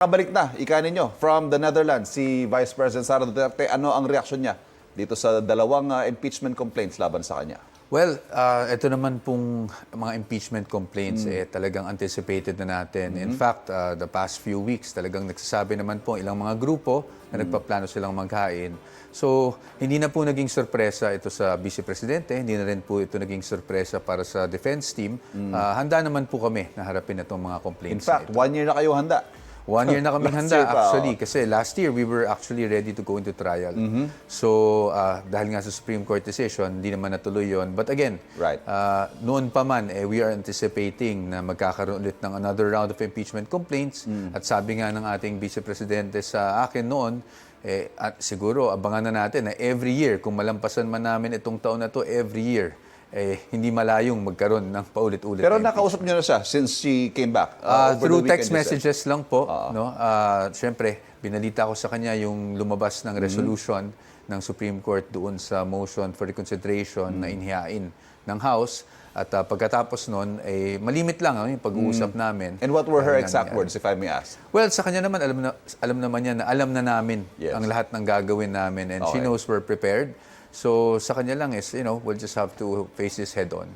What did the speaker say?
Kabalik na, ika ninyo, from the Netherlands, si Vice President Sara Duterte. Ano ang reaksyon niya dito sa dalawang impeachment complaints laban sa kanya? Well, ito naman pong mga impeachment complaints talagang anticipated na natin. In fact, the past few weeks talagang nagsasabi naman po ilang mga grupo na nagpaplano silang maghain. So, hindi na po naging sorpresa ito sa Vice Presidente, hindi na rin po ito naging sorpresa para sa defense team. Handa naman po kami na harapin itong mga In complaints fact, 1 year na kayo handa. 1 year na kaming Last handa year pa, actually kasi last year we were actually ready to go into trial. So dahil nga sa Supreme Court decision, hindi naman natuloy yon. But again, Right. noon pa man we are anticipating na magkakaroon ulit ng another round of impeachment complaints. At sabi nga ng ating Vice Presidente sa akin noon, at siguro abangan na natin na every year, kung malampasan man namin itong taon na to, every year, hindi malayong magkaroon ng paulit-ulit. Pero nakausap niyo na siya since she came back? Over Through the text weekend, you said. messages lang po. No? Siyempre, binalita ko sa kanya yung lumabas ng resolution ng Supreme Court doon sa motion for reconsideration na inhihain ng House. At pagkatapos nun, malimit lang yung pag-uusap namin. And what were her Ang exact nangyari. words, if I may ask? Well, sa kanya naman, alam naman niya na alam na namin Yes. ang lahat ng gagawin namin. And she Okay. knows we're prepared. So, sa kanya lang is, we'll just have to face this head on.